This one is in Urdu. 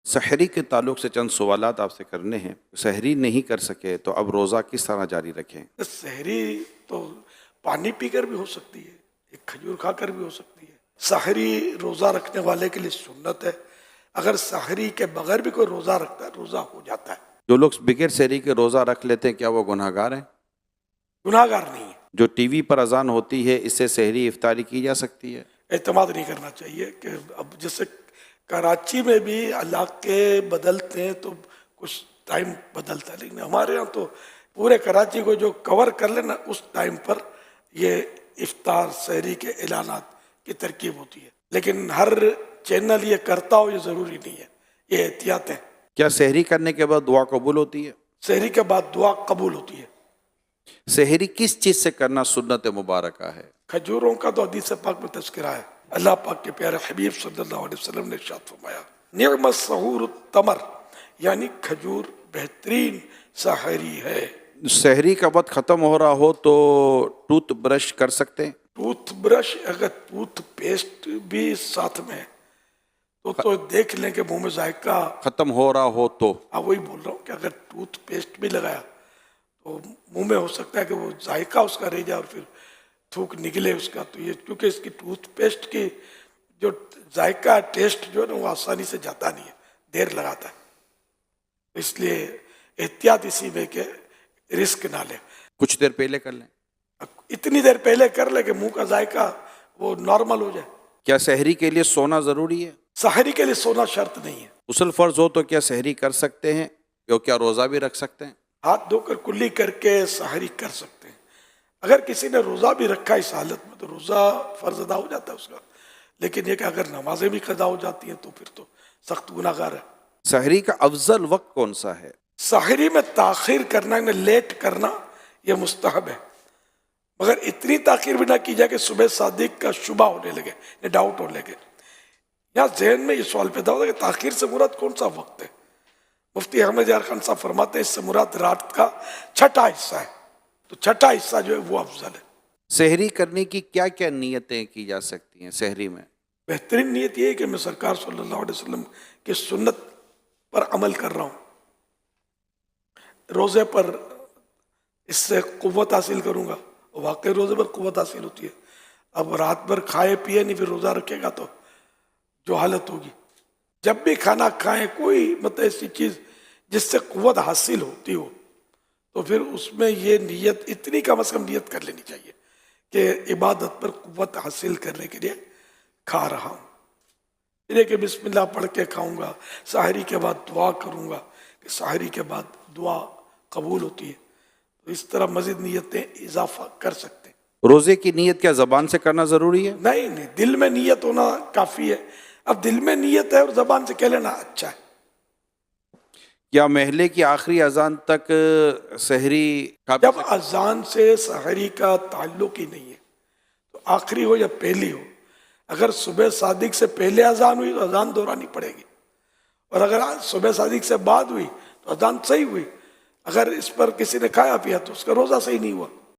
سحری کے تعلق سے چند سوالات آپ سے کرنے ہیں۔ سحری نہیں کر سکے تو اب روزہ کس طرح جاری رکھیں؟ سحری تو پانی پی کر بھی ہو سکتی ہے، ایک کھجور کھا کر بھی ہو سکتی ہے۔ سحری روزہ رکھنے والے کے لیے سنت ہے۔ اگر سحری کے بغیر بھی کوئی روزہ رکھتا ہے روزہ ہو جاتا ہے۔ جو لوگ بغیر سحری کے روزہ رکھ لیتے ہیں کیا وہ گناہ گار ہیں؟ گناہ گار نہیں ہے۔ جو ٹی وی پر اذان ہوتی ہے اس سے سحری افطاری کی جا سکتی ہے؟ اعتماد نہیں کرنا چاہیے کہ اب جیسے کراچی میں بھی علاقے بدلتے ہیں تو کچھ ٹائم بدلتا ہے، لیکن ہمارے یہاں تو پورے کراچی کو جو کور کر لینا اس ٹائم پر یہ افطار سحری کے اعلانات کی ترکیب ہوتی ہے، لیکن ہر چینل یہ کرتا ہو یہ ضروری نہیں ہے، یہ احتیاط ہے۔ کیا سحری کرنے کے بعد دعا قبول ہوتی ہے؟ سحری کے بعد دعا قبول ہوتی ہے۔ سحری کس چیز سے کرنا سنت مبارکہ ہے؟ کھجوروں کا تو حدیث پاک میں تذکرہ ہے۔ اللہ پاک کے پیارے حبیب صلی اللہ علیہ وسلم نے ارشاد فرمایا نعم السحور التمر، یعنی کھجور بہترین سحری ہے۔ سحری کا وقت ختم ہو رہا ہو تو ٹوتھ برش کر سکتے ہیں؟ ٹوتھ برش اگر ٹوتھ پیسٹ بھی ساتھ میں ہے تو دیکھ لیں کہ منہ میں ذائقہ ختم ہو رہا ہو تو وہی بول رہا ہوں کہ اگر ٹوتھ پیسٹ بھی لگایا تو منہ میں ہو سکتا ہے کہ وہ ذائقہ اس کا رہ جائے اور پھر تھوک نکلے اس کا، تو یہ کیونکہ اس کی ٹوتھ پیسٹ کی جو ذائقہ ٹیسٹ جو ہے نا وہ آسانی سے جاتا نہیں ہے، دیر لگاتا ہے، اس لیے احتیاط اسی میں کہ رسک نہ لیں۔ کچھ دیر پہلے کر لیں۔ اتنی دیر پہلے کر لے کہ منہ کا ذائقہ وہ نارمل ہو جائے۔ کیا سحری کے لیے سونا ضروری ہے؟ سحری کے لیے سونا شرط نہیں ہے۔ غسل فرض ہو تو کیا سحری کر سکتے ہیں یا کیا روزہ بھی رکھ سکتے ہیں؟ ہاتھ دھو کر کلی کر کے سحری کر سکتے ہیں۔ اگر کسی نے روزہ بھی رکھا اس حالت میں تو روزہ فرض ادا ہو جاتا ہے اس کا، لیکن یہ کہ اگر نمازیں بھی قضا ہو جاتی ہیں تو پھر تو سخت گناہ گار ہے۔ سحری کا افضل وقت کون سا ہے؟ سحری میں تاخیر کرنا یعنی لیٹ کرنا یہ مستحب ہے، مگر اتنی تاخیر بھی نہ کی جائے کہ صبح صادق کا شبہ ہونے لگے یا ڈاؤٹ ہونے لگے۔ یہاں ذہن میں یہ سوال پیدا ہوتا ہے کہ تاخیر سے مراد کون سا وقت ہے؟ مفتی احمد یار خان صاحب فرماتے ہیں اس سے مراد رات کا چھٹا حصہ ہے، تو چھٹا حصہ جو ہے وہ افضل ہے۔ سحری کرنے کی کیا کیا نیتیں کی جا سکتی ہیں سحری میں؟ بہترین نیت یہ ہے کہ میں سرکار صلی اللہ علیہ وسلم کی سنت پر عمل کر رہا ہوں، روزے پر اس سے قوت حاصل کروں گا، واقعی روزے پر قوت حاصل ہوتی ہے۔ اب رات بھر کھائے پیے نہیں پھر روزہ رکھے گا تو جو حالت ہوگی۔ جب بھی کھانا کھائیں کوئی مطلب ایسی چیز جس سے قوت حاصل ہوتی ہو تو پھر اس میں یہ نیت اتنی کم از کم نیت کر لینی چاہیے کہ عبادت پر قوت حاصل کرنے کے لیے کھا رہا ہوں، یہ کہ بسم اللہ پڑھ کے کھاؤں گا، سحری کے بعد دعا کروں گا کہ سحری کے بعد دعا قبول ہوتی ہے، تو اس طرح مزید نیتیں اضافہ کر سکتے ہیں۔ روزے کی نیت کیا زبان سے کرنا ضروری ہے؟ نہیں، دل میں نیت ہونا کافی ہے۔ اب دل میں نیت ہے اور زبان سے کہہ لینا اچھا ہے۔ کیا محلے کی آخری اذان تک سحری جب اذان سے سحری کا تعلق ہی نہیں ہے تو آخری ہو یا پہلی ہو، اگر صبح صادق سے پہلے اذان ہوئی تو اذان دہرانی پڑے گی، اور اگر صبح صادق سے بعد ہوئی تو اذان صحیح ہوئی۔ اگر اس پر کسی نے کھایا پیا تو اس کا روزہ صحیح نہیں ہوا۔